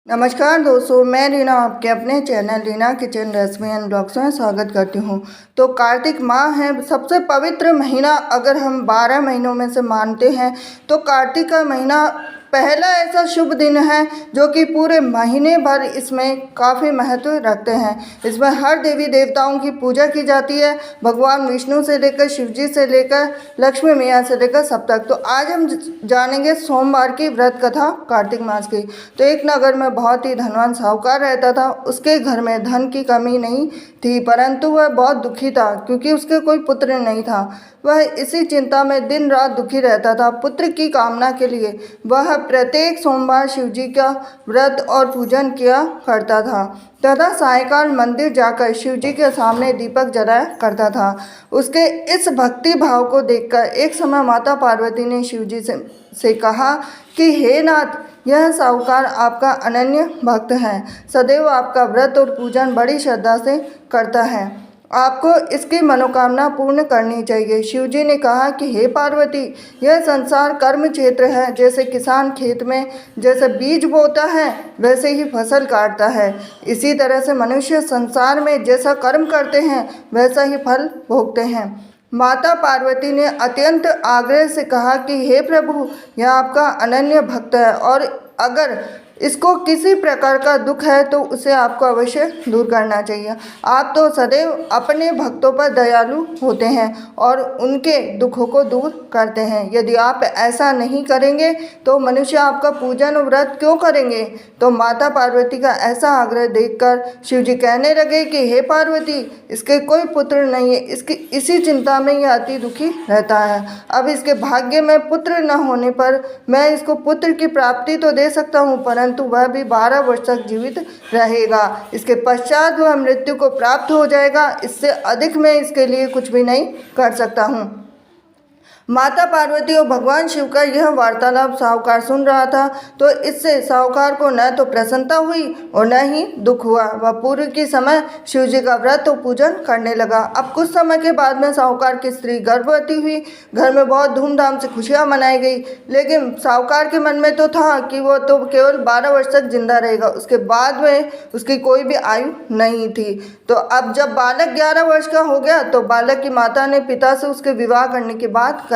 नमस्कार दोस्तों, मैं रीना आपके अपने channel Reena kitchen recipe and blogs में स्वागत करती हूँ। तो कार्तिक माह है, सबसे पवित्र महीना अगर हम 12 महीनों में से मानते हैं तो कार्तिक का महीना पहला ऐसा शुभ दिन है जो कि पूरे महीने भर इसमें काफ़ी महत्व रखते हैं। इसमें हर देवी देवताओं की पूजा की जाती है, भगवान विष्णु से लेकर शिव जी से लेकर लक्ष्मी मैया से लेकर सब तक। तो आज हम जानेंगे सोमवार की व्रत कथा कार्तिक मास की। तो एक नगर में बहुत ही धनवान साहूकार रहता था। उसके घर में धन की कमी नहीं थी, परंतु वह बहुत दुखी था क्योंकि उसके कोई पुत्र नहीं था। वह इसी चिंता में दिन रात दुखी रहता था। पुत्र की कामना के लिए वह प्रत्येक सोमवार शिव जी का व्रत और पूजन किया करता था तथा सायंकाल मंदिर जाकर शिव जी के सामने दीपक जलाया करता था। उसके इस भक्ति भाव को देखकर एक समय माता पार्वती ने शिव जी से कहा कि हे नाथ, यह साहूकार आपका अनन्य भक्त है, सदैव आपका व्रत और पूजन बड़ी श्रद्धा से करता है, आपको इसकी मनोकामना पूर्ण करनी चाहिए। शिव जी ने कहा कि हे पार्वती, यह संसार कर्म क्षेत्र है। जैसे किसान खेत में जैसे बीज बोता है वैसे ही फसल काटता है, इसी तरह से मनुष्य संसार में जैसा कर्म करते हैं वैसा ही फल भोगते हैं। माता पार्वती ने अत्यंत आग्रह से कहा कि हे प्रभु, यह आपका अनन्य भक्त है और अगर इसको किसी प्रकार का दुख है तो उसे आपको अवश्य दूर करना चाहिए। आप तो सदैव अपने भक्तों पर दयालु होते हैं और उनके दुखों को दूर करते हैं। यदि आप ऐसा नहीं करेंगे तो मनुष्य आपका पूजन और व्रत क्यों करेंगे। तो माता पार्वती का ऐसा आग्रह देखकर शिव जी कहने लगे कि हे पार्वती, इसके कोई पुत्र नहीं है, इसकी इसी चिंता में यह अति दुखी रहता है। अब इसके भाग्य में पुत्र न होने पर मैं इसको पुत्र की प्राप्ति तो दे सकता हूँ, परंतु वह भी 12 वर्ष तक जीवित रहेगा। इसके पश्चात वह मृत्यु को प्राप्त हो जाएगा। इससे अधिक मैं इसके लिए कुछ भी नहीं कर सकता हूँ। माता पार्वती और भगवान शिव का यह वार्तालाप साहूकार सुन रहा था, तो इससे साहूकार को न तो प्रसन्नता हुई और न ही दुख हुआ। वह पूर्व के समय शिव जी का व्रत और पूजन करने लगा। अब कुछ समय के बाद में साहूकार की स्त्री गर्भवती हुई। घर में बहुत धूमधाम से खुशियाँ मनाई गई, लेकिन साहूकार के मन में तो था कि वो तो केवल 12 वर्ष तक जिंदा रहेगा, उसके बाद में उसकी कोई भी आयु नहीं थी। तो अब जब बालक 11 वर्ष का हो गया तो बालक की माता ने पिता से उसके विवाह करने की बात कही।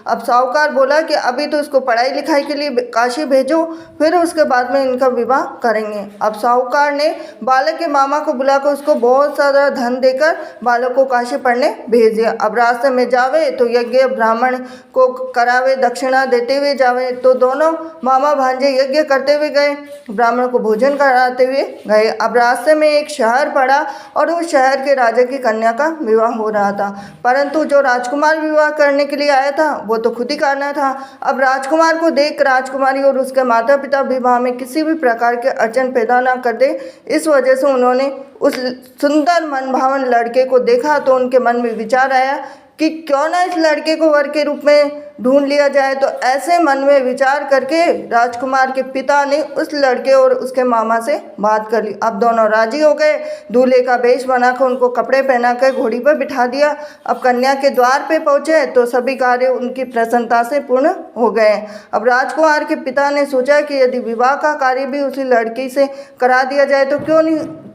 अब साहूकार बोला कि अभी तो इसको पढ़ाई लिखाई के लिए काशी भेजो, फिर उसके बाद में इनका विवाह करेंगे। अब साहूकार ने बालक के मामा को बुलाकर उसको बहुत सारा धन देकर बालक को काशी पढ़ने भेज दिया। अब रास्ते में जावे तो यज्ञ ब्राह्मण को करावे, दक्षिणा देते हुए जावे। तो दोनों मामा भांजे यज्ञ करते हुए गए, ब्राह्मण को भोजन कराते हुए गए। अब रास्ते में एक शहर पड़ा और उस शहर के राजा की कन्या का विवाह हो रहा था, परंतु जो राजकुमार विवाह करने के लिए आया था वो तो खुद ही करना था। अब राजकुमार को देख राजकुमारी और उसके माता पिता विवाह में किसी भी प्रकार के अड़चन पैदा ना कर दे, इस वजह से उन्होंने उस सुंदर मनभावन लड़के को देखा तो उनके मन में विचार आया कि क्यों ना इस लड़के को वर के रूप में ढूंढ लिया जाए। तो ऐसे मन में विचार करके राजकुमार के पिता ने उस लड़के और उसके मामा से बात कर ली। अब दोनों राजी हो गए। दूल्हे का वेश बनाकर उनको कपड़े पहनाकर घोड़ी पर बिठा दिया। अब कन्या के द्वार पे पहुंचे तो सभी कार्य उनकी प्रसन्नता से पूर्ण हो गए। अब राजकुमार के पिता ने सोचा कि यदि विवाह का कार्य भी उसी लड़की से करा दिया जाए तो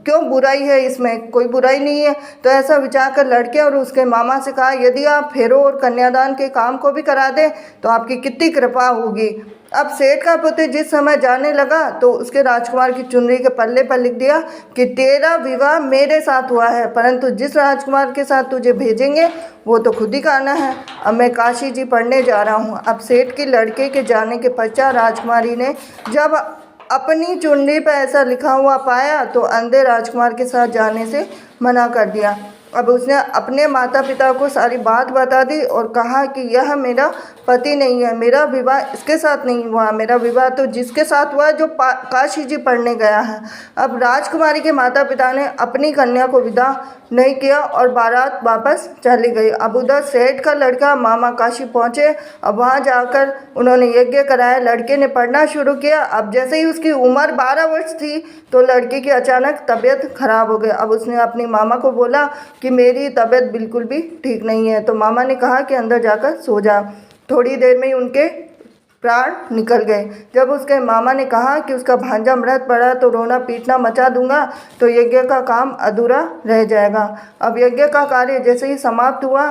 क्यों बुराई है, इसमें कोई बुराई नहीं है। तो ऐसा विचार कर लड़के और उसके मामा से कहा, यदि आप फेरों और कन्यादान के काम को भी करा दें तो आपकी कितनी कृपा होगी। अब सेठ का पुत्र जिस समय जाने लगा तो उसके राजकुमार की चुनरी के पल्ले पर लिख दिया कि तेरा विवाह मेरे साथ हुआ है, परंतु जिस राजकुमार के साथ तुझे भेजेंगे वो तो खुद ही करना है। अब मैं काशी जी पढ़ने जा रहा हूँ। अब सेठ के लड़के के जाने के पश्चात राजकुमारी ने जब अपनी चुनरी पर ऐसा लिखा हुआ पाया तो अंधे राजकुमार के साथ जाने से मना कर दिया। अब उसने अपने माता पिता को सारी बात बता दी और कहा कि यह मेरा पति नहीं है, मेरा विवाह इसके साथ नहीं हुआ, मेरा विवाह तो जिसके साथ हुआ जो काशी जी पढ़ने गया है। अब राजकुमारी के माता पिता ने अपनी कन्या को विदा नहीं किया और बारात वापस चली गई। अब उधर सेठ का लड़का मामा काशी पहुँचे। अब वहाँ जाकर उन्होंने यज्ञ कराया, लड़के ने पढ़ना शुरू किया। अब जैसे ही उसकी उम्र 12 वर्ष थी तो लड़के की अचानक तबीयत खराब हो गई। अब उसने अपनी मामा को बोला कि मेरी तबीयत बिल्कुल भी ठीक नहीं है। तो मामा ने कहा कि अंदर जाकर सो जा। थोड़ी देर में ही उनके प्राण निकल गए। जब उसके मामा ने कहा कि उसका भांजा मृत पड़ा तो रोना पीटना मचा दूंगा, तो यज्ञ का काम अधूरा रह जाएगा। अब यज्ञ का कार्य जैसे ही समाप्त हुआ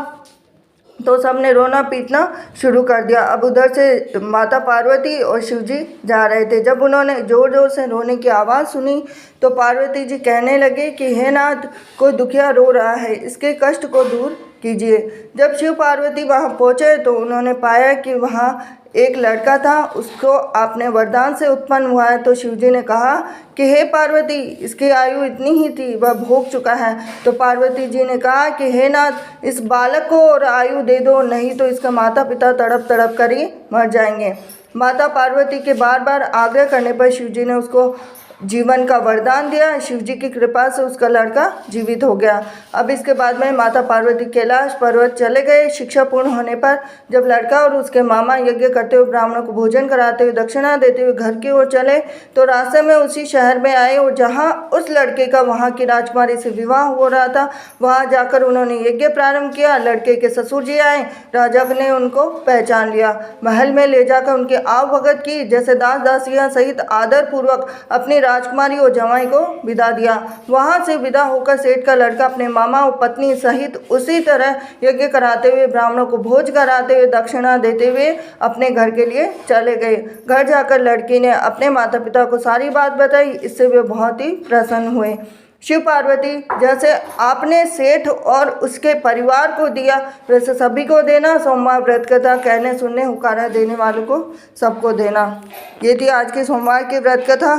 तो सबने रोना पीटना शुरू कर दिया। अब उधर से माता पार्वती और शिव जी जा रहे थे। जब उन्होंने ज़ोर ज़ोर से रोने की आवाज़ सुनी तो पार्वती जी कहने लगे कि हे नाथ, कोई दुखिया रो रहा है, इसके कष्ट को दूर कीजिए। जब शिव पार्वती वहाँ पहुँचे तो उन्होंने पाया कि वहाँ एक लड़का था, उसको आपने वरदान से उत्पन्न हुआ है। तो शिव जी ने कहा कि हे पार्वती, इसकी आयु इतनी ही थी, वह भोग चुका है। तो पार्वती जी ने कहा कि हे नाथ, इस बालक को और आयु दे दो, नहीं तो इसका माता पिता तड़प तड़प कर ही मर जाएंगे। माता पार्वती के बार बार आग्रह करने पर शिव जी ने उसको जीवन का वरदान दिया। शिव जी की कृपा से उसका लड़का जीवित हो गया। अब इसके बाद में माता पार्वती कैलाश पर्वत चले गए। शिक्षा पूर्ण होने पर जब लड़का और उसके मामा यज्ञ करते हुए ब्राह्मणों को भोजन कराते हुए दक्षिणा देते हुए घर की ओर चले तो रास्ते में उसी शहर में आए और जहाँ उस लड़के का वहाँ की राजकुमारी से विवाह हो रहा था, वहाँ जाकर उन्होंने यज्ञ प्रारंभ किया। लड़के के ससुर जी आए, राजा ने उनको पहचान लिया, महल में ले जाकर उनकी आव भगत की, जैसे दास दासियाँ सहित आदर पूर्वक अपनी राजकुमारी और जवाई को विदा दिया। वहां से विदा होकर सेठ का लड़का अपने मामा और पत्नी सहित उसी तरह यज्ञ कराते हुए ब्राह्मणों को भोज कराते हुए दक्षिणा देते हुए अपने घर के लिए चले गए। घर जाकर लड़की ने अपने माता पिता को सारी बात बताई। इससे वे बहुत ही प्रसन्न हुए। शिव पार्वती, जैसे आपने सेठ और उसके परिवार को दिया वैसे सभी को देना। सोमवार व्रत कथा कहने सुनने हुकारा देने वालों को सबको देना। ये थी आज की सोमवार की व्रत कथा।